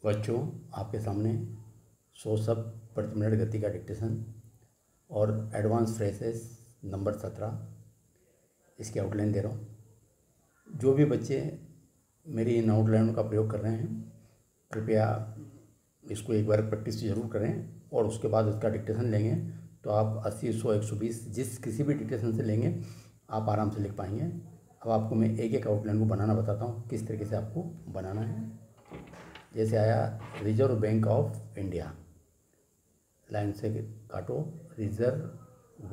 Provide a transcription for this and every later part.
बच्चों, आपके सामने 100 शब्द प्रति मिनट गति का डिक्टेशन और एडवांस फ्रेजेस नंबर 17 इसकी आउटलाइन दे रहा हूँ। जो भी बच्चे मेरी इन आउटलाइनों का प्रयोग कर रहे हैं, कृपया इसको एक बार प्रैक्टिस ज़रूर करें और उसके बाद इसका डिक्टेशन लेंगे तो आप 80, 100, 120 जिस किसी भी डिक्टेशन से लेंगे आप आराम से लिख पाएंगे। अब आपको मैं एक एक आउटलाइन को बनाना बताता हूँ, किस तरीके से आपको बनाना है। जैसे आया reserve bank of India, line से काटो, रिजर्व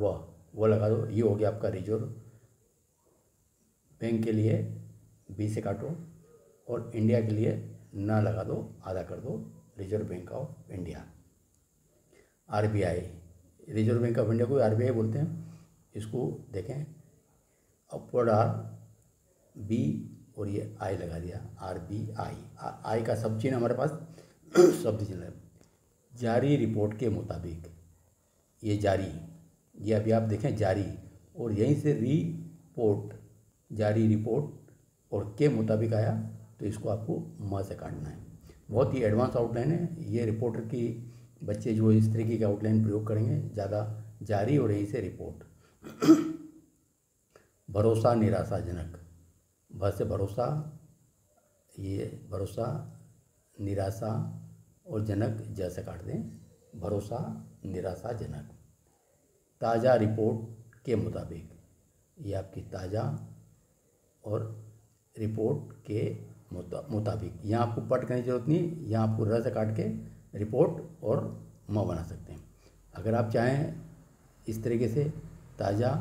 वो लगा दो, ये हो गया आपका रिजर्व बैंक के लिए बी से काटो और इंडिया के लिए ना लगा दो, आधा कर दो, reserve bank of India. RBI, reserve bank of India को आरबीआई बोलते हैं। इसको देखें, अपवर्ड आर बी और ये आई लगा दिया, आरबीआई। आई का सब चिन्ह हमारे पास शब्द चिन्ह है। जारी रिपोर्ट के मुताबिक, ये जारी, ये अभी आप देखें जारी, और यहीं से रिपोर्ट, जारी रिपोर्ट और के मुताबिक आया तो इसको आपको म से काटना है। बहुत ही एडवांस आउटलाइन है ये। रिपोर्टर की बच्चे जो इस तरीके की आउटलाइन प्रयोग करेंगे ज़्यादा, जारी और यहीं से रिपोर्ट। भरोसा निराशाजनक, भ से भरोसा, ये भरोसा, निराशा और जनक जैसे काट दें, भरोसा निराशाजनक। ताज़ा रिपोर्ट के मुताबिक, ये आपकी ताज़ा और रिपोर्ट के मुताबिक, यहाँ आपको पट करने की जरूरत नहीं, यहाँ आपको र से काट के रिपोर्ट और म बना सकते हैं। अगर आप चाहें इस तरीके से ताज़ा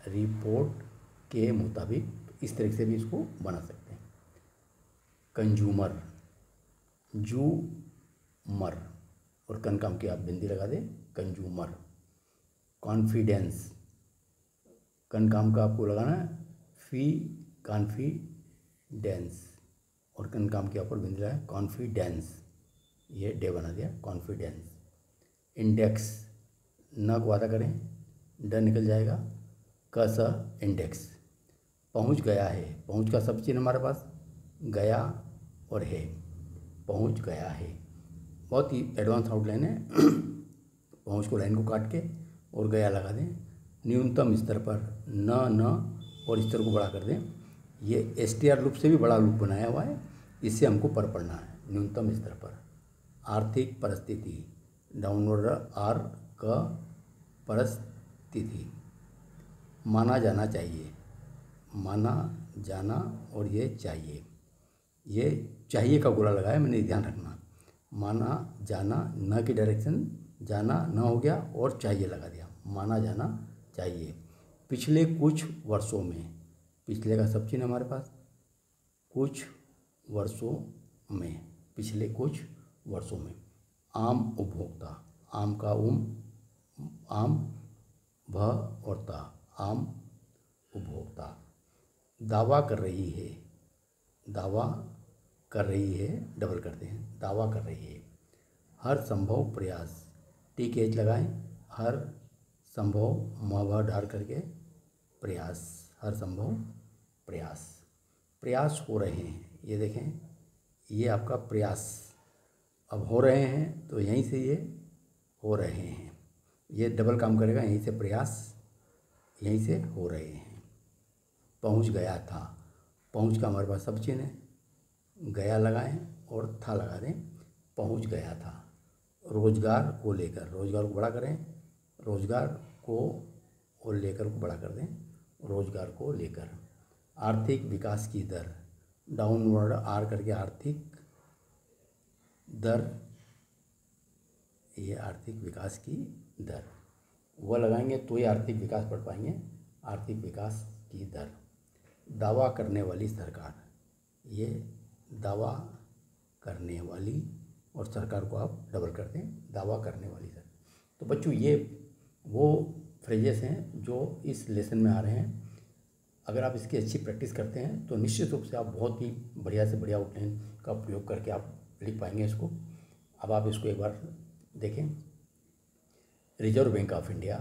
रिपोर्ट के मुताबिक, तो इस तरीके से भी इसको बना सकते हैं। कंज्यूमर, जू मर और कन काम की आप बिंदी लगा दें, कंज्यूमर। कॉन्फिडेंस, कन काम का आपको लगाना है फी, कॉन्फिडेंस और कन काम के ऊपर बिंदी लगाए, कॉन्फिडेंस, ये डे बना दिया, कॉन्फिडेंस। इंडेक्स, न को आधा करें, ड निकल जाएगा, क स इंडेक्स। पहुंच गया है, पहुंच का सब चिन्ह हमारे पास गया और है, पहुंच गया है। बहुत ही एडवांस आउटलाइन है। पहुंच को लाइन को काट के और गया लगा दें। न्यूनतम स्तर पर, न और स्तर को बड़ा कर दें। ये एसटीआर लूप से भी बड़ा लूप बनाया हुआ है, इससे हमको पर पढ़ना है। न्यूनतम स्तर पर। आर्थिक परिस्थिति, डाउनवर्ड आर क परिस्थिति। माना जाना चाहिए, माना जाना और ये चाहिए, ये चाहिए का गोला लगाया मैंने, ध्यान रखना। माना जाना, न की डायरेक्शन, जाना न हो गया और चाहिए लगा दिया, माना जाना चाहिए। पिछले कुछ वर्षों में, पिछले का सब चिन्ह हमारे पास, कुछ वर्षों में, पिछले कुछ वर्षों में। आम उपभोक्ता, आम का आम, भ और ता, आम उपभोक्ता। दावा कर रही है, दावा कर रही है, डबल करते हैं, दावा कर रही है। हर संभव प्रयास, टी के एच लगाएं, हर संभव म डाल करके प्रयास, हर संभव प्रयास। प्रयास हो रहे हैं, ये देखें, ये आपका प्रयास अब हो रहे हैं तो यहीं से ये हो रहे हैं, ये डबल काम करेगा, यहीं से प्रयास, यहीं से हो रहे हैं। पहुंच गया था, पहुंच का हमारे पास सब चिन्ह है, गया लगाएं और था लगा दें, पहुंच गया था। रोजगार को लेकर, रोजगार को बड़ा करें, रोजगार को और लेकर को बड़ा कर दें, रोजगार को लेकर। आर्थिक विकास की दर, डाउनवर्ड आर करके आर्थिक दर, ये आर्थिक विकास की दर, वह लगाएंगे तो ही आर्थिक विकास पढ़ पाएंगे, आर्थिक विकास की दर। दावा करने वाली सरकार, ये दावा करने वाली और सरकार को आप डबल कर दें, दावा करने वाली सरकार। तो बच्चों, ये वो फ्रेजेस हैं जो इस लेसन में आ रहे हैं। अगर आप इसकी अच्छी प्रैक्टिस करते हैं तो निश्चित रूप से आप बहुत ही बढ़िया से बढ़िया आउटलाइन का प्रयोग करके आप लिख पाएंगे इसको। अब आप इसको एक बार देखें। Reserve bank of India,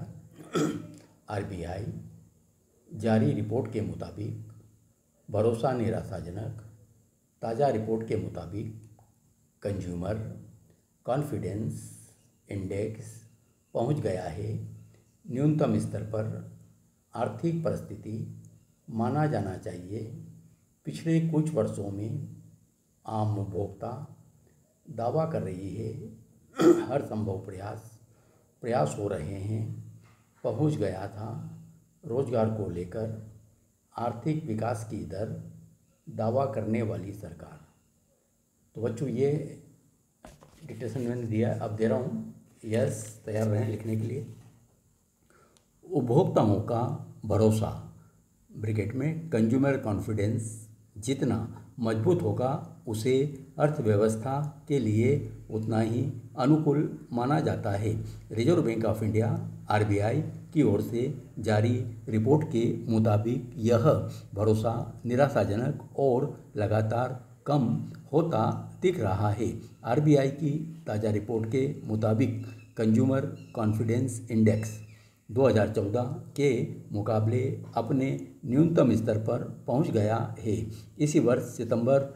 RBI, जारी रिपोर्ट के मुताबिक, भरोसा निराशाजनक, ताज़ा रिपोर्ट के मुताबिक, कंज्यूमर कॉन्फिडेंस इंडेक्स पहुंच गया है न्यूनतम स्तर पर। आर्थिक परिस्थिति माना जाना चाहिए पिछले कुछ वर्षों में आम उपभोक्ता दावा कर रही है हर संभव प्रयास हो रहे हैं पहुंच गया था। रोजगार को लेकर आर्थिक विकास की दर दावा करने वाली सरकार। तो बच्चों ये डिक्टेशन मैंने दिया, अब दे रहा हूँ, यस तैयार रहें लिखने के लिए। उपभोक्ताओं का भरोसा ब्रैकेट में कंज्यूमर कॉन्फिडेंस जितना मजबूत होगा उसे अर्थव्यवस्था के लिए उतना ही अनुकूल माना जाता है। Reserve bank of India RBI की ओर से जारी रिपोर्ट के मुताबिक यह भरोसा निराशाजनक और लगातार कम होता दिख रहा है। RBI की ताज़ा रिपोर्ट के मुताबिक कंज्यूमर कॉन्फिडेंस इंडेक्स 2014 के मुकाबले अपने न्यूनतम स्तर पर पहुंच गया है। इसी वर्ष सितंबर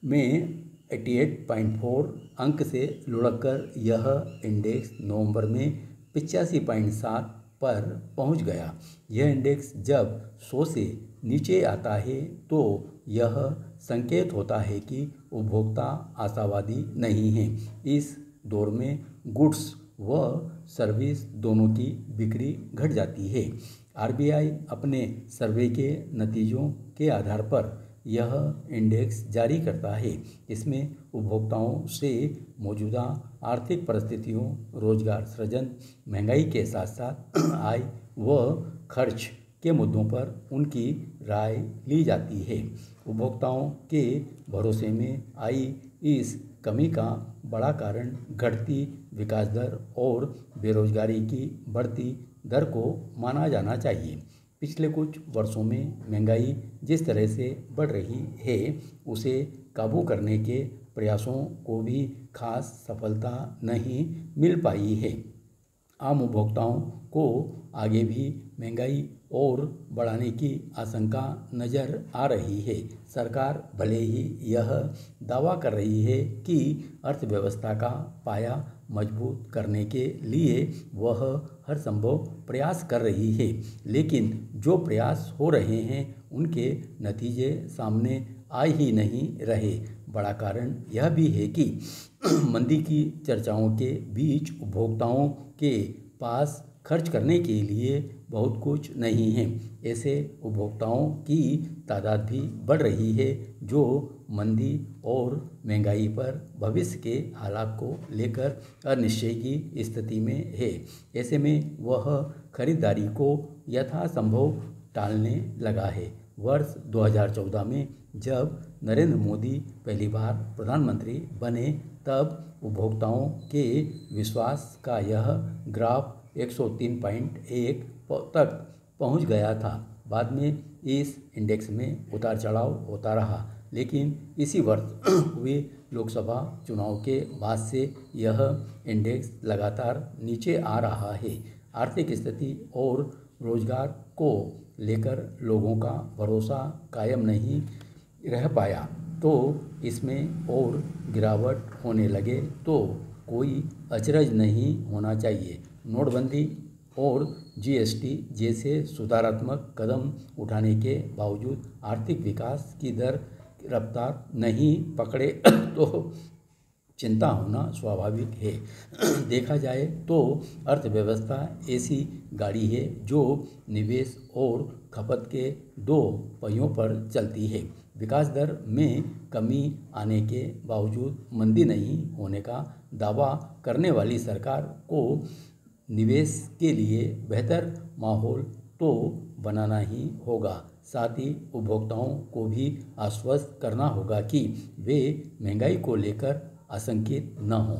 में 88.4 अंक से लुढ़ककर यह इंडेक्स नवंबर में 85.7 पर पहुंच गया। यह इंडेक्स जब 100 से नीचे आता है तो यह संकेत होता है कि उपभोक्ता आशावादी नहीं हैं। इस दौर में गुड्स व सर्विस दोनों की बिक्री घट जाती है। RBI अपने सर्वे के नतीजों के आधार पर यह इंडेक्स जारी करता है। इसमें उपभोक्ताओं से मौजूदा आर्थिक परिस्थितियों, रोजगार सृजन, महंगाई के साथ साथ आय व खर्च के मुद्दों पर उनकी राय ली जाती है। उपभोक्ताओं के भरोसे में आई इस कमी का बड़ा कारण घटती विकास दर और बेरोजगारी की बढ़ती दर को माना जाना चाहिए। पिछले कुछ वर्षों में महंगाई जिस तरह से बढ़ रही है उसे काबू करने के प्रयासों को भी खास सफलता नहीं मिल पाई है। आम उपभोक्ताओं को आगे भी महंगाई और बढ़ाने की आशंका नज़र आ रही है। सरकार भले ही यह दावा कर रही है कि अर्थव्यवस्था का पाया मजबूत करने के लिए वह हर संभव प्रयास कर रही है, लेकिन जो प्रयास हो रहे हैं उनके नतीजे सामने आ ही नहीं रहे। बड़ा कारण यह भी है कि मंदी की चर्चाओं के बीच उपभोक्ताओं के पास खर्च करने के लिए बहुत कुछ नहीं है। ऐसे उपभोक्ताओं की तादाद भी बढ़ रही है जो मंदी और महंगाई पर भविष्य के हालात को लेकर अनिश्चय की स्थिति में है। ऐसे में वह खरीदारी को यथासंभव टालने लगा है। वर्ष 2014 में जब नरेंद्र मोदी पहली बार प्रधानमंत्री बने तब उपभोक्ताओं के विश्वास का यह ग्राफ 103.1 तक पहुंच गया था। बाद में इस इंडेक्स में उतार चढ़ाव होता रहा, लेकिन इसी वर्ष हुए लोकसभा चुनाव के बाद से यह इंडेक्स लगातार नीचे आ रहा है। आर्थिक स्थिति और रोजगार को लेकर लोगों का भरोसा कायम नहीं रह पाया तो इसमें और गिरावट होने लगे तो कोई अचरज नहीं होना चाहिए। नोटबंदी और GST जैसे सुधारात्मक कदम उठाने के बावजूद आर्थिक विकास की दर रफ्तार नहीं पकड़े तो चिंता होना स्वाभाविक है। देखा जाए तो अर्थव्यवस्था ऐसी गाड़ी है जो निवेश और खपत के दो पहियों पर चलती है। विकास दर में कमी आने के बावजूद मंदी नहीं होने का दावा करने वाली सरकार को निवेश के लिए बेहतर माहौल तो बनाना ही होगा। साथ ही उपभोक्ताओं को भी आश्वस्त करना होगा कि वे महंगाई को लेकर आशंकित न हों।